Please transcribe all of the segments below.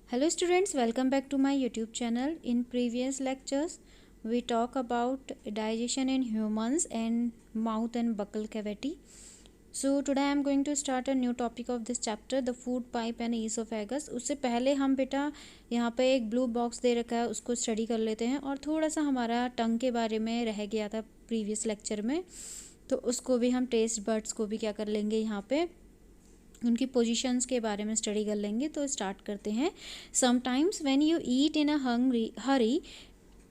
Hello students, welcome back to my YouTube channel. In previous lectures, we talk about digestion in humans and mouth and buccal cavity. So today I am going to start a new topic of this chapter, the food pipe and esophagus. उससे पहले हम बेटा यहाँ पे एक blue box दे रखा है, उसको स्टडी कर लेते हैं और थोड़ा सा हमारा टंग के बारे में रह गया था प्रीवियस लेक्चर में, तो उसको भी हम टेस्ट बर्ड्स को भी क्या कर लेंगे, यहाँ पे उनकी पोजीशंस के बारे में स्टडी कर लेंगे। तो स्टार्ट करते हैं। Sometimes when you eat in a hurry,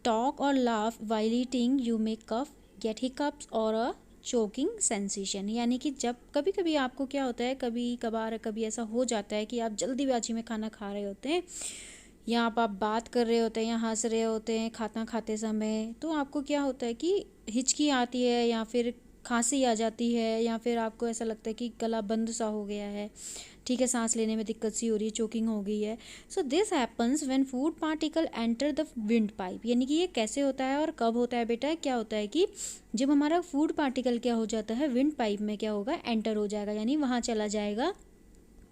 talk और laugh while eating, you may cough, get hiccups और अ चोकिंग सेंसेशन। यानी कि जब कभी कभी आपको क्या होता है, कभी कभार कभी ऐसा हो जाता है कि आप जल्दीबाजी में खाना खा रहे होते हैं या आप बात कर रहे होते हैं या हंस रहे होते हैं खाना खाते समय, तो आपको क्या होता है कि हिचकी आती है या फिर खांसी आ जाती है या फिर आपको ऐसा लगता है कि गला बंद सा हो गया है, ठीक है, सांस लेने में दिक्कत सी हो रही है, चोकिंग हो गई है। So this happens when food particle enter the wind pipe. यानी कि ये कैसे होता है और कब होता है बेटा, क्या होता है कि जब हमारा फूड पार्टिकल क्या हो जाता है, विंड पाइप में क्या होगा, एंटर हो जाएगा, यानी वहाँ चला जाएगा,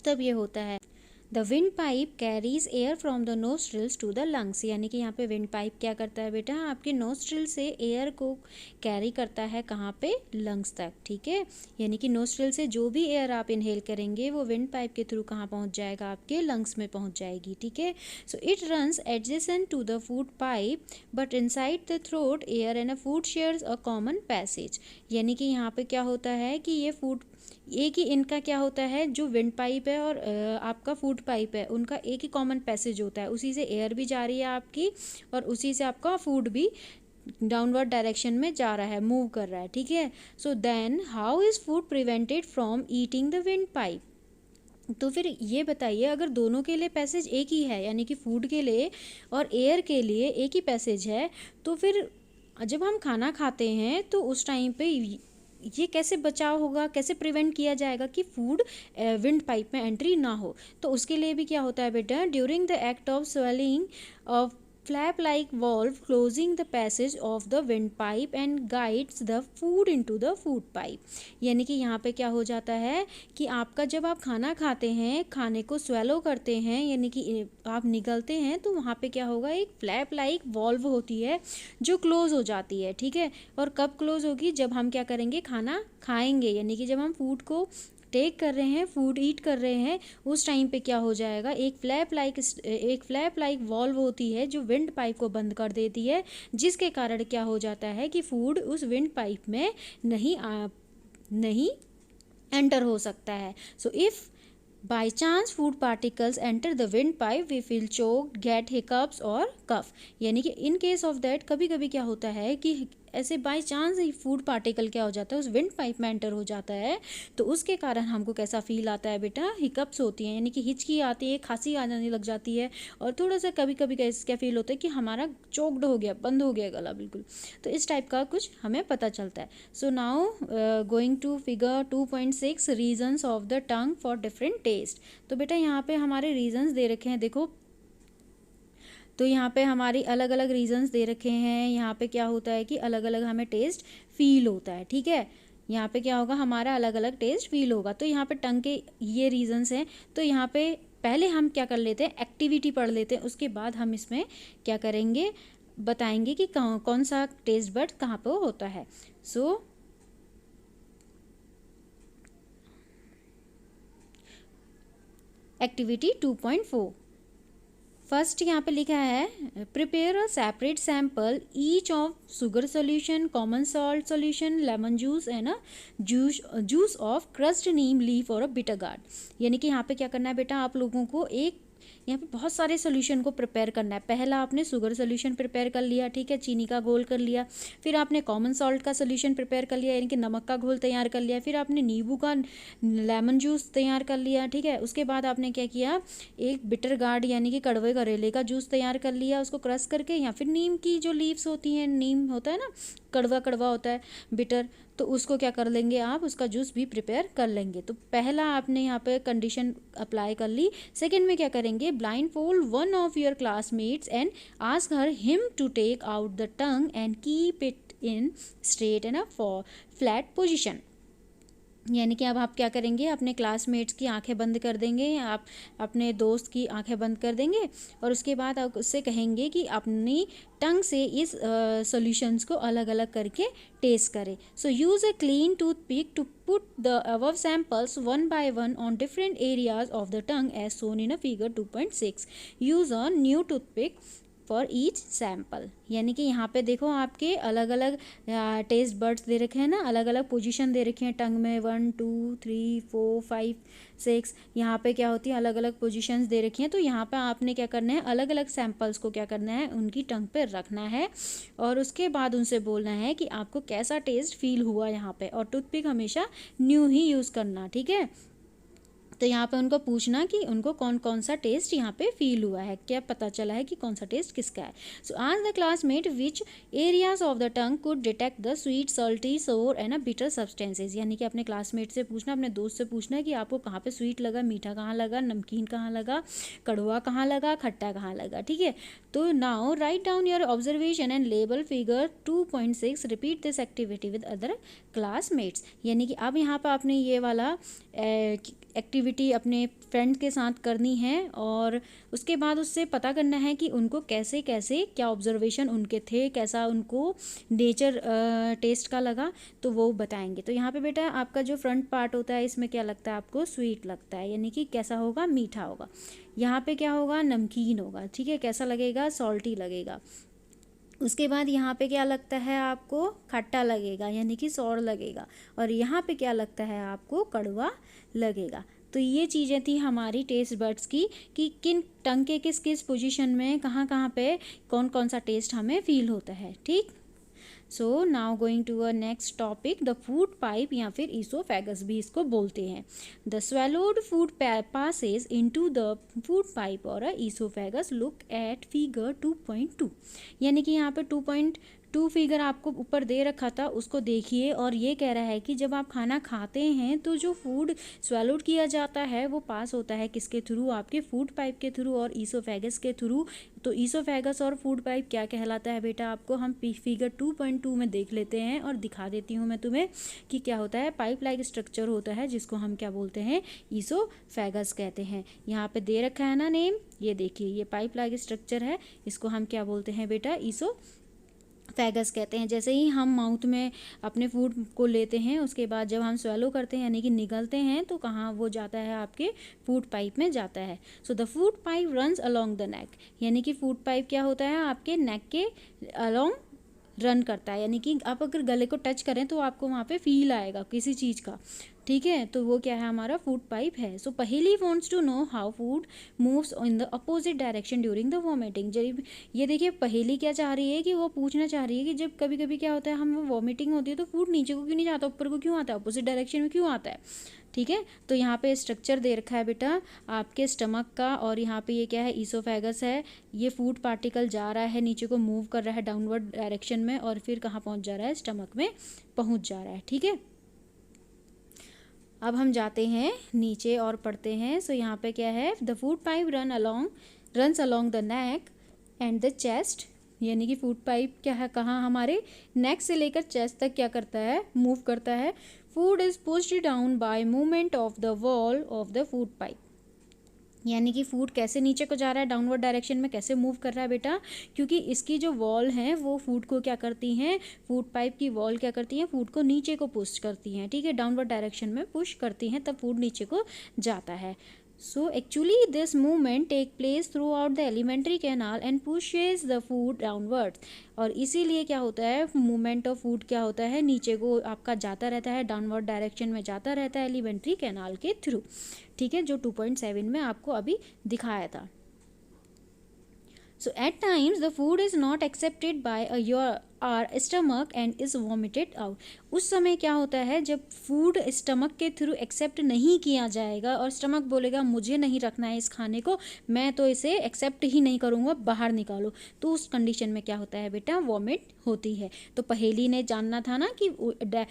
तब ये होता है। The wind pipe carries air from the nostrils to the lungs. यानी कि यहाँ पे विंड पाइप क्या करता है बेटा, आपके नोस्ट्रिल से एयर को कैरी करता है कहाँ पे, लंग्स तक, ठीक है। यानी कि नोस्ट्रिल से जो भी एयर आप इनहेल करेंगे वो विंड पाइप के थ्रू कहाँ पहुँच जाएगा, आपके लंग्स में पहुँच जाएगी, ठीक है। So it runs adjacent to the food pipe but inside the throat air and a food shares a common passage. यानी कि यहाँ पे क्या होता है कि ये फूड, एक ही इनका क्या होता है, जो विंड पाइप है और आपका फूड पाइप है, उनका एक ही कॉमन पैसेज होता है, उसी से एयर भी जा रही है आपकी और उसी से आपका फूड भी डाउनवर्ड डायरेक्शन में जा रहा है, मूव कर रहा है, ठीक है। So then how is food prevented from eating the wind pipe. तो फिर ये बताइए, अगर दोनों के लिए पैसेज एक ही है, यानी कि फूड के लिए और एयर के लिए एक ही पैसेज है, तो फिर जब हम खाना खाते हैं तो उस टाइम पे ये कैसे बचाव होगा, कैसे प्रिवेंट किया जाएगा कि फूड विंड पाइप में एंट्री ना हो। तो उसके लिए भी क्या होता है बेटा, during the act of swelling of flap like valve closing the passage of the windpipe and guides the food into the food pipe। यानी कि यहाँ पे क्या हो जाता है कि आपका जब आप खाना खाते हैं, खाने को स्वेलो करते हैं, यानी कि आप निगलते हैं, तो वहाँ पे क्या होगा, एक फ्लैप लाइक वॉल्व होती है जो क्लोज हो जाती है, ठीक है। और कब क्लोज होगी, जब हम क्या करेंगे, खाना खाएंगे, यानी कि जब हम फूड को टेक कर रहे हैं, फूड ईट कर रहे हैं, उस टाइम पे क्या हो जाएगा, एक फ्लैप लाइक वॉल्व होती है जो विंड पाइप को बंद कर देती है, जिसके कारण क्या हो जाता है कि फूड उस विंड पाइप में नहीं एंटर हो सकता है। So if by chance food particles enter the wind pipe we feel choked, get hiccups और कफ। यानी कि इन केस ऑफ दैट कभी कभी क्या होता है कि ऐसे by chance he food particle क्या हो जाता है, उस विंड पाइप में एंटर हो जाता है, तो उसके कारण हमको कैसा फील आता है बेटा, हिकअप्स होती हैं, यानी कि हिचकी आती है, खांसी आ जाने लग जाती है, और थोड़ा सा कभी कभी क्या फील होता है कि हमारा चोक्ड हो गया, बंद हो गया गला बिल्कुल। तो इस टाइप का कुछ हमें पता चलता है। So now going to figure 2.6 reasons of the tongue for different taste. तो बेटा यहाँ पे हमारे रीजन्स दे रखे हैं, देखो, तो यहाँ पे हमारी अलग अलग रीजंस दे रखे हैं। यहाँ पे क्या होता है कि अलग अलग हमें टेस्ट फील होता है, ठीक है। यहाँ पे क्या होगा, हमारा अलग अलग टेस्ट फील होगा। तो यहाँ पे टंग के ये रीजंस हैं। तो यहाँ पे पहले हम क्या कर लेते हैं, एक्टिविटी पढ़ लेते हैं, उसके बाद हम इसमें क्या करेंगे, बताएंगे कि कौन सा टेस्ट बड कहाँ पे होता है। सो एक्टिविटी 2.4, फर्स्ट यहाँ पे लिखा है, prepare a separate sample each of sugar solution, common salt solution, lemon juice and a juice of crust Neem leaf और अ बिटर गार्ड। यानी कि यहाँ पे क्या करना है बेटा, आप लोगों को एक यहाँ पे बहुत सारे सोल्यूशन को प्रिपेयर करना है। पहला आपने शुगर सोल्यूशन प्रिपेयर कर लिया, ठीक है, चीनी का घोल कर लिया, फिर आपने कॉमन सॉल्ट का सोल्यूशन प्रिपेयर कर लिया, यानी कि नमक का घोल तैयार कर लिया, फिर आपने नींबू का लेमन जूस तैयार कर लिया, ठीक है। उसके बाद आपने क्या किया, एक बिटर गार्ड यानी कि कड़वे करेले का जूस तैयार कर लिया, उसको क्रश करके, या फिर नीम की जो लीव्स होती हैं, नीम होता है ना, कड़वा कड़वा होता है, बिटर, तो उसको क्या कर लेंगे आप, उसका जूस भी प्रिपेयर कर लेंगे। तो पहला आपने यहाँ पे कंडीशन अप्लाई कर ली। सेकंड में क्या करेंगे, blindfold one of your classmates and ask her him to take out the tongue and keep it in straight and a flat position. यानी कि अब आप क्या करेंगे, अपने क्लासमेट्स की आंखें बंद कर देंगे, आप अपने दोस्त की आंखें बंद कर देंगे और उसके बाद आप उससे कहेंगे कि अपनी टंग से इस सॉल्यूशंस को अलग अलग करके टेस्ट करें. So use a clean toothpick to put the above samples one by one on different areas of the tongue as shown in a figure 2.6. use a new toothpick for each sample. यानी कि यहाँ पे देखो आपके अलग अलग taste birds they रखे हैं ना, अलग अलग पोजीशन दे रखी हैं टंग में, 1 2 3 4 5 6. यहाँ पे क्या होती है, अलग अलग पोजीशंस दे रखी हैं. तो यहाँ पे आपने क्या करना है, अलग अलग सैम्पल्स को क्या करना है, उनकी टंग पे रखना है और उसके बाद उनसे बोलना है कि आपको कैसा टेस्ट फील हुआ यहाँ पे. और टूथपिक हमेशा न्यू ही यूज़ करना, ठीक है. तो यहाँ पे उनको पूछना कि उनको कौन कौन सा टेस्ट यहाँ पे फील हुआ है, क्या पता चला है कि कौन सा टेस्ट किसका है. सो ask the classmate which areas of the tongue could detect the sweet, salty, सोर एंड अ बिटर सब्सटेंसेज. यानी कि अपने क्लासमेट से पूछना, अपने दोस्त से पूछना कि आपको कहाँ पे स्वीट लगा, मीठा कहाँ लगा, नमकीन कहाँ लगा, कड़वा कहाँ लगा, खट्टा कहाँ लगा, ठीक है. तो now write down your observation and label figure 2.6. Repeat this activity with other classmates. यानी कि अब यहाँ पर आपने ये वाला एक्टिविटी अपने फ्रेंड के साथ करनी है और उसके बाद उससे पता करना है कि उनको कैसे कैसे क्या ऑब्जर्वेशन उनके थे, कैसा उनको नेचर टेस्ट का लगा, तो वो बताएंगे. तो यहाँ पे बेटा आपका जो फ्रंट पार्ट होता है इसमें क्या लगता है, आपको स्वीट लगता है, यानी कि कैसा होगा, मीठा होगा. यहाँ पे क्या होगा, नमकीन होगा, ठीक है. कैसा लगेगा, सॉल्टी लगेगा. उसके बाद यहाँ पे क्या लगता है आपको, खट्टा लगेगा यानी कि सौर लगेगा. और यहाँ पे क्या लगता है आपको, कड़वा लगेगा. तो ये चीज़ें थी हमारी टेस्ट बर्ड्स की कि किन टंग के किस किस पोजीशन में कहाँ कहाँ पे कौन कौन सा टेस्ट हमें फील होता है, ठीक. So now going to a next topic, the food pipe या फिर ईसोफेगस भी इसको बोलते हैं. The swallowed food passes into the food pipe और a oesophagus. Look at figure 2.2. यानी कि यहाँ पे 2.2 फिगर आपको ऊपर दे रखा था, उसको देखिए. और ये कह रहा है कि जब आप खाना खाते हैं तो जो फूड स्वेलोड किया जाता है वो पास होता है किसके थ्रू, आपके फूड पाइप के थ्रू और ईसोफेगस के थ्रू. तो ईसोफेगस और फूड पाइप क्या कहलाता है बेटा, आपको हम फिगर 2.2 में देख लेते हैं और दिखा देती हूँ मैं तुम्हें कि क्या होता है. पाइप लाइक स्ट्रक्चर होता है जिसको हम क्या बोलते हैं, ईसोफेगस कहते हैं. यहाँ पे दे रखा है ना नेम, ये देखिए, ये पाइप लाइक स्ट्रक्चर है, इसको हम क्या बोलते हैं बेटा, ईसोफेगस कहते हैं. जैसे ही हम माउथ में अपने फूड को लेते हैं, उसके बाद जब हम स्वेलो करते हैं यानी कि निगलते हैं, तो कहाँ वो जाता है, आपके फूड पाइप में जाता है. So the food pipe runs along the neck. यानी कि फूड पाइप क्या होता है, आपके नेक के अलोंग रन करता है. यानी कि आप अगर गले को टच करें तो आपको वहाँ पे फील आएगा किसी चीज़ का, ठीक है. तो वो क्या है, हमारा फूड पाइप है. So Paheli wants to know how food moves in the opposite direction during the vomiting. जब ये देखिए पहेली क्या चाह रही है कि वो पूछना चाह रही है कि जब कभी कभी क्या होता है, हम वॉमिटिंग होती है तो फूड नीचे को क्यों नहीं जाता, ऊपर को क्यों आता है, अपोजिट डायरेक्शन में क्यों आता है, ठीक है. तो यहाँ पे स्ट्रक्चर दे रखा है बेटा आपके स्टमक का, और यहाँ पे ये क्या है, ईसोफेगस है. ये फूड पार्टिकल जा रहा है नीचे को, मूव कर रहा है डाउनवर्ड डायरेक्शन में, और फिर कहाँ पहुँच जा रहा है, स्टमक में पहुँच जा रहा है, ठीक है. अब हम जाते हैं नीचे और पढ़ते हैं. सो यहाँ पे क्या है, the food pipe runs along the neck and the chest. यानी कि फूड पाइप क्या है, कहाँ, हमारे नेक से लेकर चेस्ट तक क्या करता है, मूव करता है. Food is pushed down by movement of the wall of the food pipe. यानी कि फूड कैसे नीचे को जा रहा है, डाउनवर्ड डायरेक्शन में कैसे मूव कर रहा है बेटा, क्योंकि इसकी जो वॉल है वो फूड को क्या करती हैं, फूड पाइप की वॉल क्या करती हैं, फूड को नीचे को पुश करती हैं, ठीक है. डाउनवर्ड डायरेक्शन में पुश करती हैं, तब फूड नीचे को जाता है. So actually this movement take place throughout the alimentary canal and pushes the food downwards. और इसीलिए क्या होता है, मूवमेंट ऑफ फूड क्या होता है, नीचे को आपका जाता रहता है, डाउनवर्ड डायरेक्शन में जाता रहता है एलिमेंट्री कैनाल के थ्रू, ठीक है, जो 2.7 में आपको अभी दिखाया था. So at times the food is not accepted by our stomach and is vomited out. उस समय क्या होता है, जब फूड स्टमक के थ्रू एक्सेप्ट नहीं किया जाएगा और स्टमक बोलेगा मुझे नहीं रखना है इस खाने को, मैं तो इसे एक्सेप्ट ही नहीं करूँगा, बाहर निकालो, तो उस कंडीशन में क्या होता है बेटा, वॉमिट होती है. तो पहेली ने जानना था ना कि क्या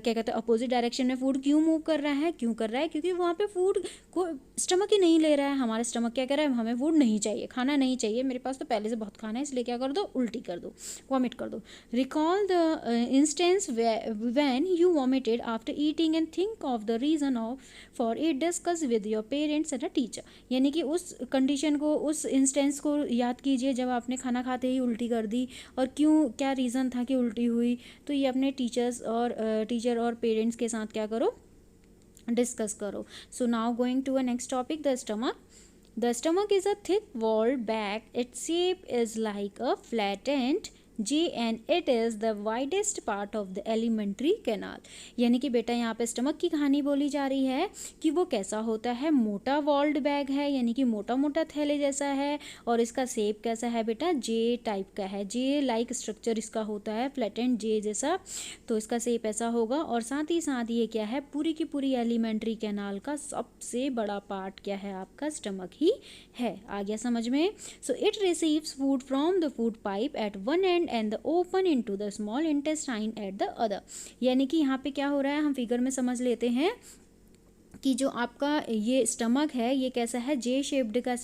कहते हैं, अपोजिट डायरेक्शन में फूड क्यों मूव कर रहा है, क्यों कर रहा है, क्योंकि वहाँ पे फूड को स्टमक ही नहीं ले रहा है. हमारा स्टमक क्या कर रहा है, हमें फूड नहीं चाहिए, खाना नहीं चाहिए, मेरे पास तो पहले से बहुत खाना है, इसलिए क्या कर दो, उल्टी कर दो, वॉमिट कर दो. Recall the instance when you vomited after eating and think of the reason for it. Discuss with your parents and a teacher. यानी कि उस कंडीशन को, उस इंस्टेंस को याद कीजिए जब आपने खाना खाते ही उल्टी कर दी, और क्यों, क्या रीज़न था कि उल्टी हुई। तो ये अपने टीचर और पेरेंट्स के साथ क्या करो, डिस्कस करो. So now going to a next topic, the stomach. The stomach is a thick-walled bag. Its shape is like a flattened J and it is the widest part of the alimentary canal. यानी कि बेटा यहाँ पे stomach की कहानी बोली जा रही है कि वो कैसा होता है, मोटा वॉल्ड बैग है, यानी कि मोटा मोटा थैले जैसा है, और इसका शेप कैसा है बेटा, जे टाइप का है, जे लाइक स्ट्रक्चर इसका होता है, फ्लैटेंड जे जैसा, तो इसका शेप ऐसा होगा। और साथ ही साथ ये क्या है, पूरी की पूरी एलिमेंट्री कैनाल का सबसे बड़ा पार्ट क्या है, आपका स्टमक ही है। आ गया समझ में। So it receives food from the food pipe at one end and the open into the small intestine at the other. यानी कि यहाँ पे क्या हो रहा है, हम फिगर में समझ लेते हैं कि जो आपका ये स्टमक है ये कैसा है, जे शेप्ड का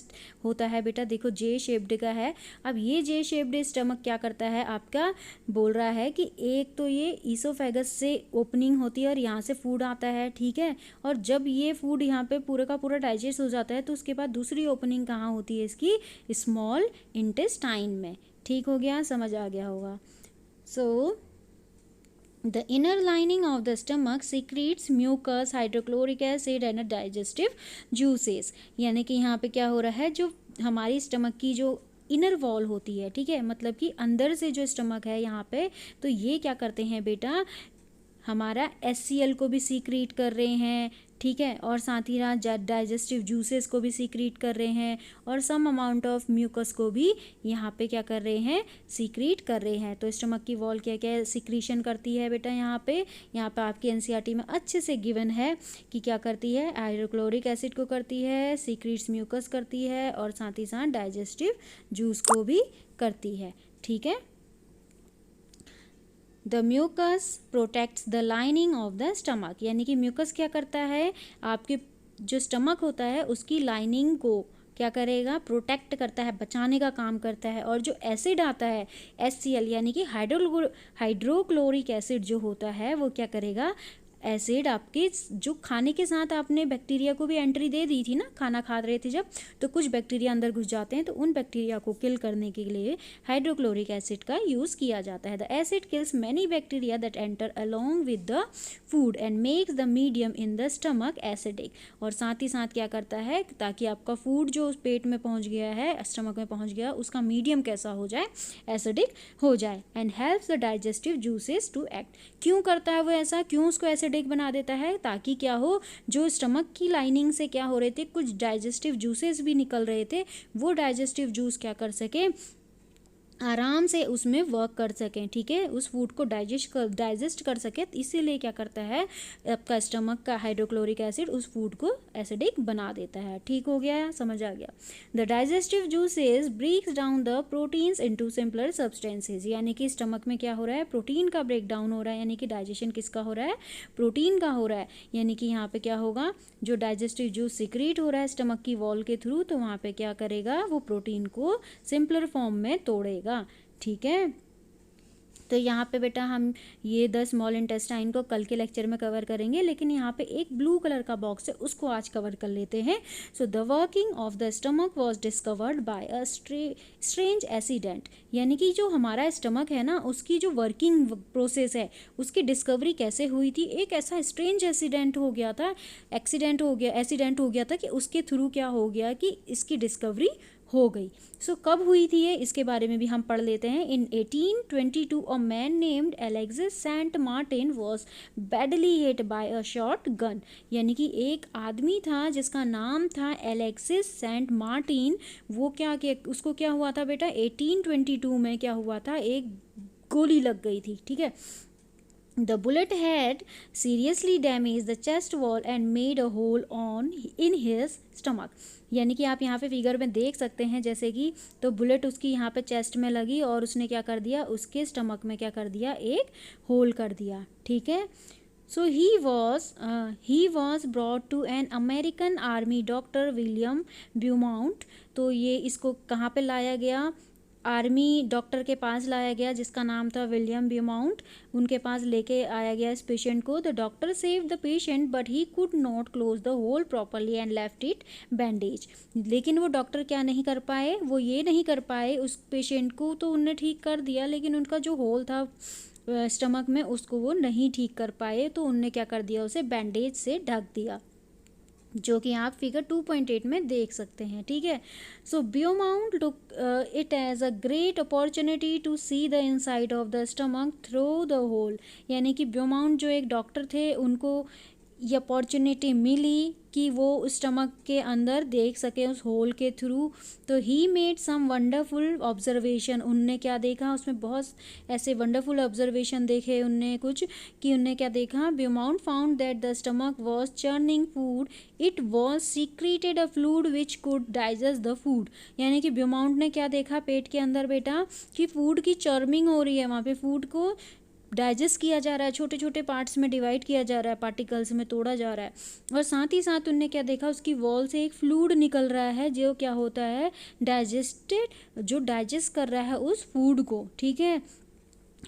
होता है बेटा। देखो जे शेप्ड का है। अब ये जे शेप्ड स्टमक क्या करता है, आपका बोल रहा है कि एक तो ये ईसोफेगस से ओपनिंग होती है और यहाँ से फूड आता है, ठीक है। और जब ये फूड यहाँ पे पूरा का पूरा डाइजेस्ट हो जाता है तो उसके बाद दूसरी ओपनिंग कहाँ होती है इसकी, स्मॉल इंटेस्टाइन में। ठीक हो गया, समझ आ गया होगा। सो the inner lining of the stomach secretes mucus, hydrochloric acid and digestive juices. यानी कि यहाँ पे क्या हो रहा है, जो हमारी स्टमक की जो इनर वॉल होती है, ठीक है, मतलब कि अंदर से जो स्टमक है यहाँ पे, तो ये क्या करते हैं बेटा, हमारा HCl को भी सीक्रेट कर रहे हैं, ठीक है, और साथ ही साथ डाइजेस्टिव जूसेस को भी सीक्रेट कर रहे हैं, और सम अमाउंट ऑफ म्यूकस को भी यहाँ पे क्या कर रहे हैं, सीक्रेट कर रहे हैं। तो स्टमक की वॉल क्या क्या सीक्रेशन करती है बेटा, यहाँ पे आपकी NCERT में अच्छे से गिवन है कि क्या करती है, हाइड्रोक्लोरिक एसिड को करती है, सीक्रेट्स म्यूकस करती है, और साथ ही साथ डाइजेस्टिव जूस को भी करती है, ठीक है। The mucus protects the lining of the stomach. यानी कि म्यूकस क्या करता है, आपके जो स्टमक होता है उसकी लाइनिंग को क्या करेगा, प्रोटेक्ट करता है, बचाने का काम करता है। और जो एसिड आता है HCl यानी कि हाइड्रोक्लोरिक एसिड जो होता है वो क्या करेगा, एसिड आपके जो खाने के साथ आपने बैक्टीरिया को भी एंट्री दे दी थी ना, खाना खा रहे थे जब, तो कुछ बैक्टीरिया अंदर घुस जाते हैं, तो उन बैक्टीरिया को किल करने के लिए हाइड्रोक्लोरिक एसिड का यूज़ किया जाता है। The acid kills many bacteria that enter along with the food and makes the medium in the stomach acidic. और साथ ही साथ क्या करता है, ताकि आपका फूड जो पेट में पहुँच गया है, स्टमक में पहुँच गया, उसका मीडियम कैसा हो जाए, एसिडिक हो जाए। And helps the digestive juices to act. क्यों करता है वो ऐसा, क्यों उसको एसिडिक बना देता है, ताकि क्या हो, जो स्टमक की लाइनिंग से क्या हो रहे थे, कुछ डाइजेस्टिव जूसेस भी निकल रहे थे, वो डाइजेस्टिव जूस क्या कर सके, आराम से उसमें वर्क कर सकें, ठीक है, उस फूड को डाइजेस्ट कर सके। इसीलिए क्या करता है आपका स्टमक का हाइड्रोक्लोरिक एसिड उस फूड को एसिडिक बना देता है। ठीक हो गया, समझ आ गया। The digestive juices breaks down the proteins into simpler substances. यानी कि स्टमक में क्या हो रहा है, प्रोटीन का ब्रेक डाउन हो रहा है, यानी कि डाइजेशन किसका हो रहा है, प्रोटीन का हो रहा है। यानी कि यहाँ पे क्या होगा, जो डाइजेस्टिव जूस सीक्रेट हो रहा है स्टमक की वॉल के थ्रू, तो वहाँ पे क्या करेगा, वो प्रोटीन को सिंपलर फॉर्म में तोड़ेगा, ठीक है। तो यहाँ पे बेटा हम ये 10 स्मॉल इंटेस्टाइन को कल के लेक्चर में कवर करेंगे, लेकिन यहाँ पे एक ब्लू कलर का बॉक्स है, उसको आज कवर कर लेते हैं। So the working of the stomach was discovered by a strange accident. यानी कि जो हमारा स्टमक है ना, उसकी जो वर्किंग प्रोसेस है, उसकी डिस्कवरी कैसे हुई थी, एक ऐसा स्ट्रेंज एक्सीडेंट हो गया था कि उसके थ्रू क्या हो गया कि इसकी डिस्कवरी हो गई। सो कब हुई थी ये, इसके बारे में भी हम पढ़ लेते हैं। In 1822 a man named Alexis Saint Martin was badly hit by a shotgun. यानी कि एक आदमी था जिसका नाम था एलेक्सिस सेंट मार्टिन, वो उसको क्या हुआ था बेटा, 1822 में क्या हुआ था, एक गोली लग गई थी, ठीक है। The bullet had seriously damaged the chest wall and made a hole in his stomach. यानी कि आप यहाँ पे फिगर में देख सकते हैं, जैसे कि तो बुलेट उसकी यहाँ पे चेस्ट में लगी और उसने क्या कर दिया, उसके स्टमक में क्या कर दिया, एक होल कर दिया, ठीक है। So he was brought to an American Army doctor William Beaumont. तो ये इसको कहाँ पे लाया गया, आर्मी डॉक्टर के पास लाया गया जिसका नाम था विलियम ब्यूमाउंट। उनके पास लेके आया गया इस पेशेंट को। The doctor save the patient but he could not close the hole properly and left it bandage. लेकिन वो डॉक्टर क्या नहीं कर पाए, वो ये नहीं कर पाए, उस पेशेंट को तो उनने ठीक कर दिया लेकिन उनका जो होल था स्टमक में उसको वो नहीं ठीक कर पाए, तो उनने क्या कर दिया, उसे बैंडेज से ढक दिया, जो कि आप फिगर 2.8 में देख सकते हैं। ठीक है, so Beaumont took it as a great opportunity to see the inside of the stomach through the hole. यानी कि ब्यूमाउंट जो एक डॉक्टर थे, उनको ये अपॉर्चुनिटी मिली कि वो उस स्टमक के अंदर देख सके उस होल के थ्रू। तो he made some wonderful observation. उनने क्या देखा, उसमें बहुत ऐसे वंडरफुल ऑब्जर्वेशन देखे उनने कुछ, कि उनने क्या देखा, Beaumont found that the stomach was churning food, it was secreted a fluid which could digest the food. यानी कि ब्यूमाउंट ने क्या देखा पेट के अंदर बेटा, कि फूड की चर्मिंग हो रही है, वहाँ पे फूड को डाइजेस्ट किया जा रहा है, छोटे छोटे पार्ट्स में डिवाइड किया जा रहा है, पार्टिकल्स में तोड़ा जा रहा है। और साथ ही साथ उनने क्या देखा, उसकी वॉल से एक फ्लूइड निकल रहा है जो क्या होता है, डाइजेस्टेड, जो डाइजेस्ट कर रहा है उस फूड को। ठीक है,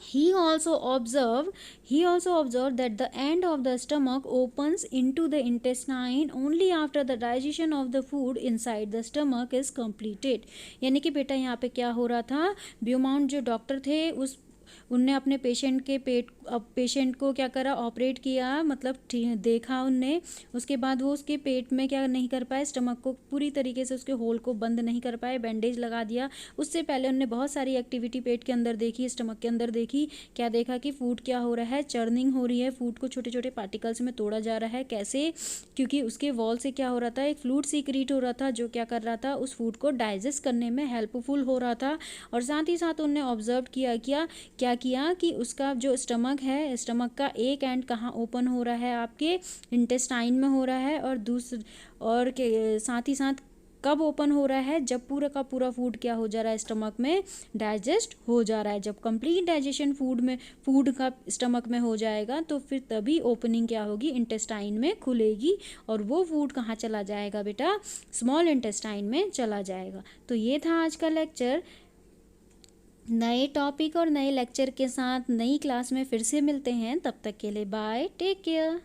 he also observed that the end of the stomach opens into the intestine only after the digestion of the food inside the stomach is completed। यानी कि बेटा यहाँ पे क्या हो रहा था, ब्यूमाउंट जो डॉक्टर थे उनने अपने पेशेंट को क्या करा, ऑपरेट किया, मतलब देखा उनने। उसके बाद वो उसके पेट में क्या नहीं कर पाए, स्टमक को पूरी तरीके से उसके होल को बंद नहीं कर पाए, बैंडेज लगा दिया। उससे पहले उनने बहुत सारी एक्टिविटी पेट के अंदर देखी, स्टमक के अंदर देखी। क्या देखा कि फूड क्या हो रहा है, चर्निंग हो रही है, फूड को छोटे छोटे पार्टिकल्स में तोड़ा जा रहा है। कैसे, क्योंकि उसके वॉल से क्या हो रहा था, एक फ्लूइड सीक्रेट हो रहा था जो क्या कर रहा था, उस फूड को डाइजेस्ट करने में हेल्पफुल हो रहा था। और साथ ही साथ उनने ऑब्जर्व क्या किया कि उसका जो स्टमक है, स्टमक का एक एंड कहाँ ओपन हो रहा है, आपके इंटेस्टाइन में हो रहा है, और के साथ ही साथ कब ओपन हो रहा है, जब पूरा का पूरा फूड क्या हो जा रहा है, स्टमक में डाइजेस्ट हो जा रहा है। जब कंप्लीट डाइजेशन फूड का स्टमक में हो जाएगा तो फिर तभी ओपनिंग क्या होगी, इंटेस्टाइन में खुलेगी, और वो फूड कहाँ चला जाएगा बेटा, स्मॉल इंटेस्टाइन में चला जाएगा। तो ये था आज का लेक्चर। नए टॉपिक और नए लेक्चर के साथ नई क्लास में फिर से मिलते हैं, तब तक के लिए बाय, टेक केयर।